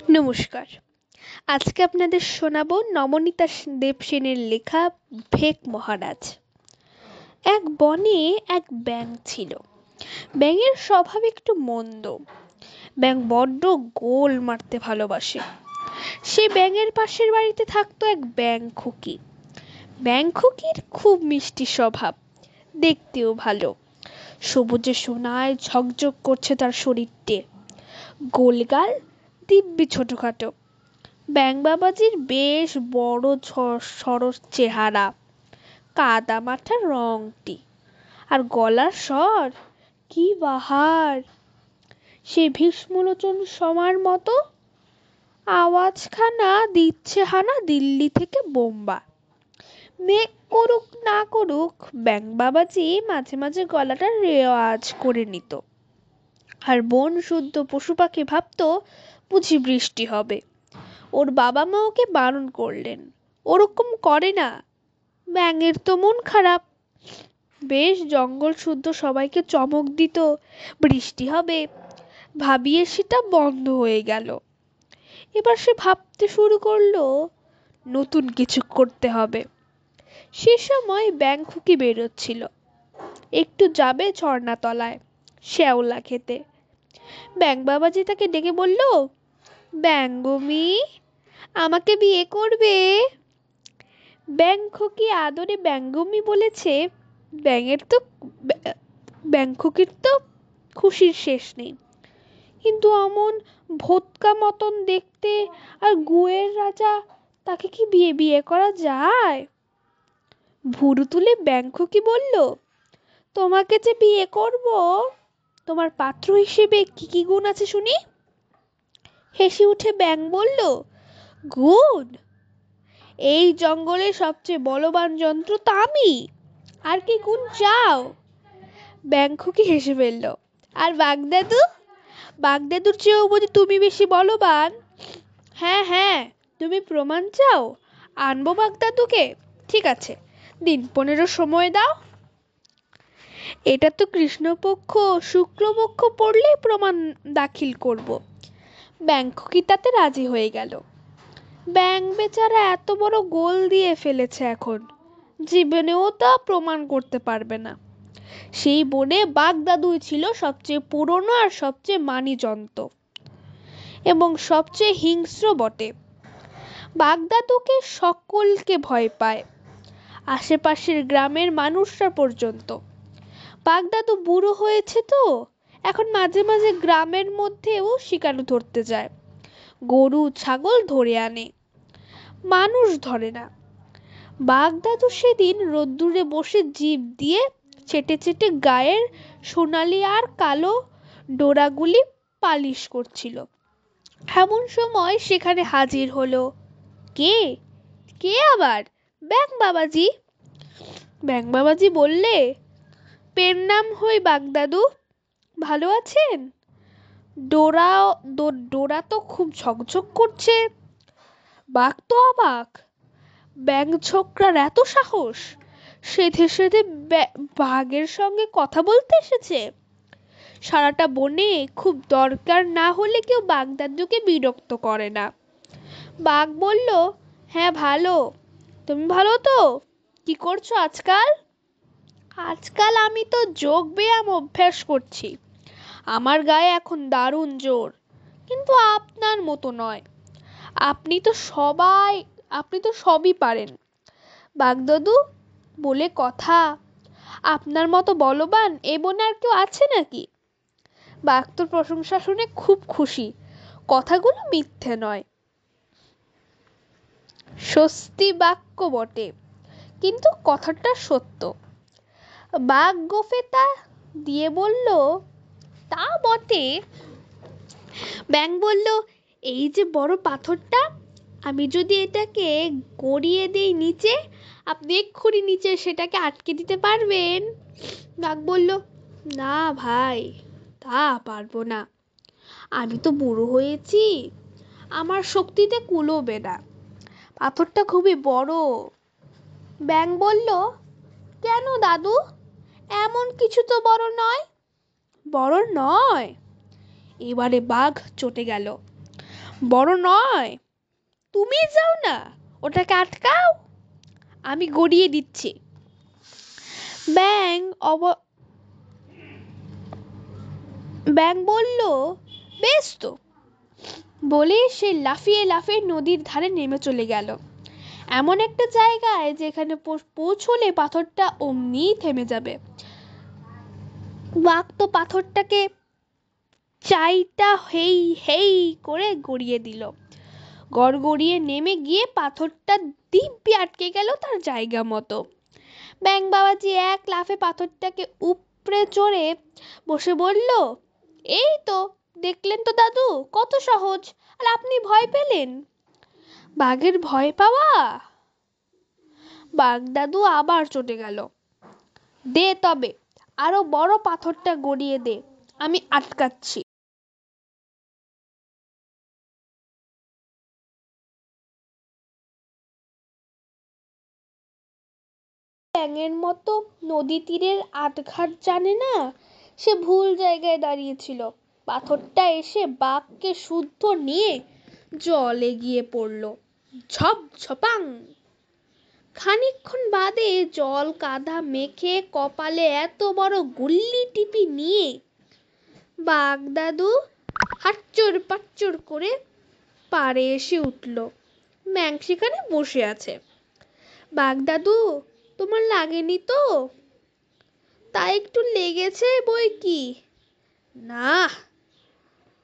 নমস্কার। আজকে আপনাদের শোনাবো নবনীতা দেবসেনের লেখা ভেক মহারাজ। এক বনে এক ব্যাঙ ছিল। ব্যাঙের স্বভাব একটু মন্দ। ব্যাঙ বড্ড গোল মারতে ভালোবাসে। সে ব্যাঙের পাশের বাড়িতে থাকতো এক ব্যাঙ খুকি। ব্যাঙ খুকির খুব মিষ্টি স্বভাব, দেখতেও ভালো। সবুজে সোনায় ঝকঝক করছে তার শরীরটে। গোলগাল, দিব্যি ছোটখাটো। ব্যাঙ বাবাজির বেশ বড় সরস চেহারা, কাদা মাঠা রংটি, আর গলার স্বর কি বাহার! সে ভীষ্মলোচন সমার মতো আওয়াজখানা দিচ্ছে হানা দিল্লি থেকে বোম্বা। মেঘ করুক না করুক, ব্যাঙ বাবাজি মাঝে মাঝে গলাটা রেওয়াজ করে নিত। আর বন শুদ্ধ পশু পাখি ভাবতো বুঝি বৃষ্টি হবে। ওর বাবা মা ওকে বারণ করলেন, ওরকম করে না, ব্যাঙের তো মন খারাপ। বেশ জঙ্গল শুদ্ধ সবাইকে চমক দিত বৃষ্টি হবে, ভাবিয়ে সেটা বন্ধ হয়ে গেল। এবার সে ভাবতে শুরু করলো নতুন কিছু করতে হবে। সে সময় ব্যাঙ খুকি বেরোচ্ছিল, একটু যাবে ঝর্ণাতলায় শ্যাওলা খেতে। ব্যাঙ বাবাজি তাকে ডেকে বলল, ব্যাঙগমি, আমাকে বিয়ে করবে? ব্যাঙ খুকি আদরে ব্যঙ্গমি বলেছে। ব্যাঙের তো ব্যাঙ খুকির তো খুশির শেষ নেই। কিন্তু অমন ভোঁতকা মতন দেখতে আর গুয়ের রাজা, তাকে কি বিয়ে বিয়ে করা যায়? ভুরু তুলে ব্যাঙ খুকি বলল, তোমাকে যে বিয়ে করব, তোমার পাত্র হিসেবে কি কি গুণ আছে শুনি? হেসে উঠে ব্যাঙ বলল, গুণ? এই জঙ্গলে সবচেয়ে বলবান যন্ত্র তো আমি, আর কি গুণ চাও? ব্যাঙ খুকি হেসে ফেলল। আর বাগদাদু? বাগদাদুর চেয়েও বুঝি তুমি বেশি বলবান? হ্যাঁ হ্যাঁ, তুমি প্রমাণ চাও? আনবো বাগদাদুকে। ঠিক আছে, দিন 15 সময় দাও। এটা তো কৃষ্ণপক্ষ শুক্লপক্ষ পড়লেই প্রমাণ দাখিল করব। ব্যাঙ খুকি তাতে রাজি হয়ে গেল। ব্যাঙ বেচারা এত বড় গোল দিয়ে ফেলেছে, এখন জীবনেও তা প্রমাণ করতে পারবে না। সেই বনে বাগদাদুই ছিল সবচেয়ে পুরনো আর সবচেয়ে মানিজন্ত, এবং সবচেয়ে হিংস্র বটে। বাগদাদুকে সকলকে ভয় পায়, আশেপাশের গ্রামের মানুষরা পর্যন্ত। বাগদাদু বুড়ো হয়েছে তো, এখন মাঝে মাঝে গ্রামের মধ্যেও শিকার ধরতে যায়, গরু ছাগল ধরে আনে, মানুষ ধরে না। বাগদাদু সেদিন রোদ্দুরে বসে জিভ দিয়ে চেটে চেটে গায়ের সোনালি আর কালো ডোরাগুলি পালিশ করছিল। এমন সময় সেখানে হাজির হলো কে? কে আবার? ব্যাঙ বাবাজি। ব্যাঙ বাবাজি বললে, পেন নাম হই বাগদাদু, ভালো আছেন? ডোরা ডোরা তো খুব ঝকঝক করছে। বাঘ তো অবাক, ব্যাঙ ছোকরার এত সাহস, সেধে সেধে বাঘের সঙ্গে কথা বলতে এসেছে। সারাটা বনে খুব দরকার না হলে কেউ বাগদাদুকে বিরক্ত করে না। বাঘ বলল, হ্যাঁ ভালো, তুমি ভালো তো? কি করছো আজকাল? আজকাল আমি তো যোগ ব্যায়াম অভ্যাস করছি, আমার গায়ে এখন দারুণ জোর, কিন্তু আপনার মতো নয়। আপনি তো আপনি তো সবই পারেন বাগদাদু বলে কথা। আপনার মতো বলবান এ বনে আর কেউ আছে নাকি? বাঘ তোর প্রশংসা শুনে খুব খুশি, কথাগুলো মিথ্যে নয়। স্বস্তি বাক্য বটে, কিন্তু কথাটা সত্য। বাঘ গোফেতা দিয়ে বলল, তা বটে। ব্যাঙ বলল, এই যে বড় পাথরটা, আমি যদি এটাকে গড়িয়ে দিই নিচে, আপনি এক্ষুনি নিচে সেটাকে আটকে দিতে পারবেন? বাঘ বলল, না ভাই, তা পারবো না, আমি তো বুড়ো হয়েছি, আমার শক্তিতে কুলোবে না, পাথরটা খুবই বড়। ব্যাঙ বলল, কেন দাদু, এমন কিছু তো বড় নয়। বড় নয়? এবারে বাঘ চটে গেল। বড় নয়, তুমি যাও না, ওটাকে আটকাও, আমি গড়িয়ে দিচ্ছি। ব্যাং ব্যাং বলল, বেশ তো, বলে সে লাফিয়ে লাফিয়ে নদীর ধারে নেমে চলে গেল, এমন একটা জায়গায় যেখানে পৌঁছলে পাথরটা অমনিই থেমে যাবে। বাঘ তো পাথরটাকে চাইটা হেই হেই করে গড়িয়ে দিল। গড়গড়িয়ে নেমে গিয়ে পাথরটা দিব্যি আটকে গেল তার জায়গা মতো। ব্যাং বাবাজি এক লাফে পাথরটাকে উপড়ে চড়ে বসে বলল, এই তো দেখলেন তো দাদু, কত সহজ, আর আপনি ভয় পেলেন? বাঘের ভয় পাওয়া? বাঘ দাদু আবার চটে গেল। দে তবে, আরো বড় পাথরটা গড়িয়ে দে, আমি আটকাচ্ছি। ব্যাঙের মতো নদী তীরের আটঘাট জানে না, সে ভুল জায়গায় দাঁড়িয়েছিল। পাথরটা এসে বাঘকে শুদ্ধ নিয়ে জলে গিয়ে পড়ল, ঝপ ঝপাং। খানিকক্ষণ বাদে জল কাদা মেখে কপালে এত বড় গুল্লি টিপি নিয়ে বাঘ দাদু হাচ্চর পাচ্চর করে পাড়ে এসে উঠল। ব্যাঙ সেখানে বসে আছে। বাঘ দাদু, তোমার লাগেনি তো? তা একটু লেগেছে বই কি। না,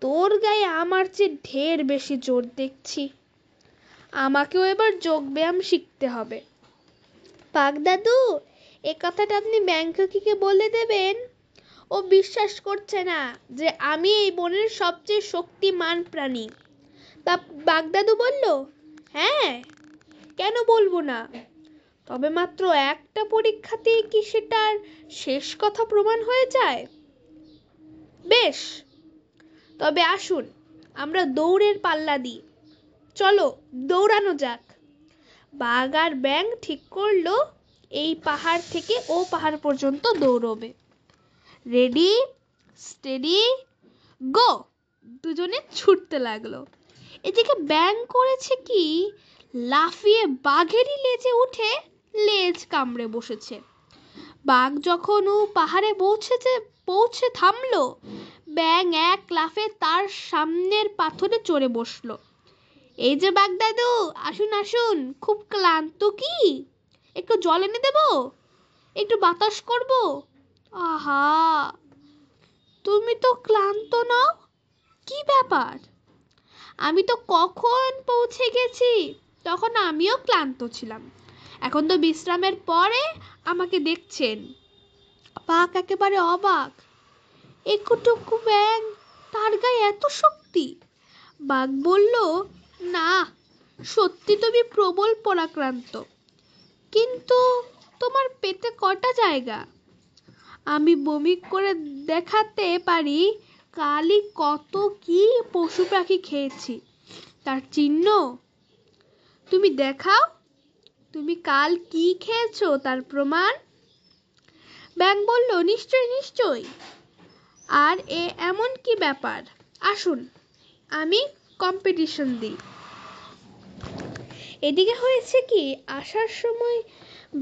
তোর গায়ে আমার চেয়ে ঢের বেশি জোর দেখছি, আমাকেও এবার যোগব্যায়াম শিখতে হবে। বাঘ দাদু, এ কথাটা আপনি ব্যাংককে বলে দেবেন, ও বিশ্বাস করছে না যে আমি এই বনের সবচেয়ে শক্তিমান প্রাণী। তা বাগদাদু বলল, হ্যাঁ, কেন বলবো না, তবে মাত্র একটা পরীক্ষাতেই কি সেটার শেষ কথা প্রমাণ হয়ে যায়? বেশ, তবে আসুন আমরা দৌড়ের পাল্লা দিই, চলো দৌড়ানো যাক। বাঘ আর ব্যাঙ ঠিক করলো এই পাহাড় থেকে ও পাহাড় পর্যন্ত দৌড়বে। রেডি, স্টেডি, গো! দুজনে ছুটতে লাগলো। এদিকে ব্যাঙ করেছে কি, লাফিয়ে বাঘেরই লেজে উঠে লেজ কামড়ে বসেছে। বাঘ যখন ও পাহাড়ে পৌঁছে থামলো, ব্যাঙ এক লাফে তার সামনের পাথরে চড়ে বসলো। এই যে বাঘ দাদু, আসুন আসুন, খুব ক্লান্ত কি? একটু জল এনে দেবো? একটু বাতাস করব? আহা, তুমি তো ক্লান্ত নও, কি ব্যাপার? আমি তো কখন পৌঁছে গেছি, তখন আমিও ক্লান্ত ছিলাম, এখন তো বিশ্রামের পরে আমাকে দেখছেন। বাঘ একেবারে অবাক, একটুকু ব্যাঙ, তার গায়ে এত শক্তি? বাঘ বলল, না, সত্যি তুমি প্রবল পরাক্রান্ত, কিন্তু তোমার পেটে কটা জায়গা? আমি বমি করে দেখাতে পারি কালই কত কি পশু পাখি খেয়েছি, তার চিহ্ন। তুমি দেখাও, তুমি কাল কি খেয়েছো তার প্রমাণ। ব্যাঙ বলল, নিশ্চয় নিশ্চয়, আর এমন কি ব্যাপার, আসুন আমি কম্পিটিশন দিই। এদিকে হয়েছে কি, আসার সময়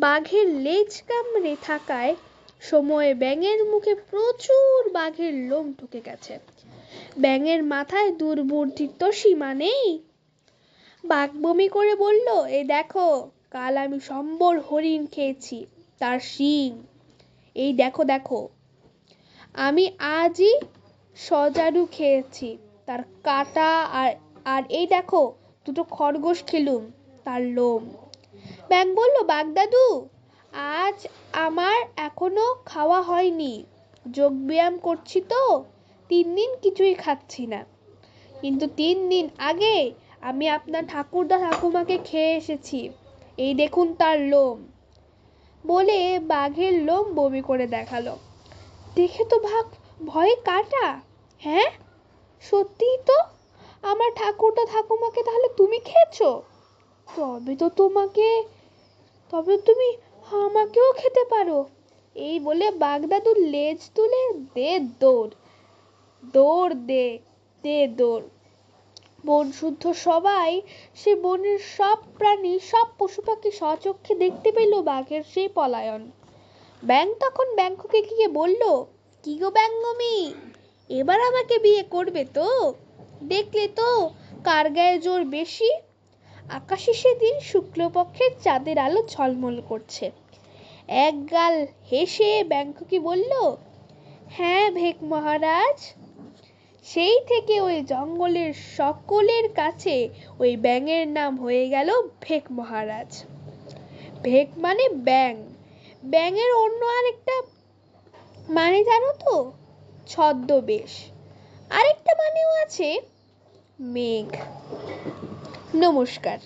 বাঘের লেজ কামড়ে থাকায় সময়ে ব্যাঙের মুখে প্রচুর বাঘের লোম ঢুকে গেছে। ব্যাঙের মাথায় দুর্বুদ্ধির তো সীমা নেই। বাঘ বমি করে বলল, এই দেখো, কাল আমি সম্বর হরিণ খেয়েছি, তার শিং, এই দেখো দেখো। আমি আজই সজারু খেয়েছি, তার কাটা, আর আর এই দেখো, দুটো খরগোশ খেলুম, তার লোম। ব্যাঙ বলল, বাঘ দাদু, আজ আমার এখনো খাওয়া হয়নি, যোগব্যায়াম করছি তো 3 দিন কিছুই খাচ্ছি না, কিন্তু 3 দিন আগে আমি আপনার ঠাকুরদা ঠাকুমাকে খেয়ে এসেছি, এই দেখুন তার লোম। বলে বাঘের লোম বমি করে দেখালো। দেখে তো বাঘ ভয়ে কাটা। হ্যাঁ, সত্যিই তো, আমার ঠাকুরদা ঠাকুমাকে তাহলে তুমি খেয়েছো? তবে তো তবে তুমি আমাকেও খেতে পারো। এই বলে বাগদাদুর লেজ তুলে দে দৌড়, দৌড় দে, দে দৌড়। বনশুদ্ধ সবাই সে বনের সব প্রাণী সব পশু পাখি স্বচক্ষে দেখতে পেল বাঘের সেই পলায়ন। ব্যাঙ তখন ব্যাঙকে গিয়ে বলল, কি গো ব্যাঙমণি, এবার আমাকে বিয়ে করবে তো? দেখলে তো কার গায়ে জোর বেশি। আকাশে সেদিন শুক্লপক্ষের চাঁদের আলো ঝলমল করছে। এক গাল হেসে ব্যাঙকে বলল, হ্যাঁ ভেক মহারাজ। সেই থেকে ওই জঙ্গলের সকলের কাছে ওই ব্যাঙের নাম হয়ে গেল ভেক মহারাজ। ভেক মানে ব্যাঙ। ব্যাঙের অন্য আরেকটা মানে জানো তো? ছদ্মবেশ। আরেকটা মানেও আছে মেঘ। নমস্কার।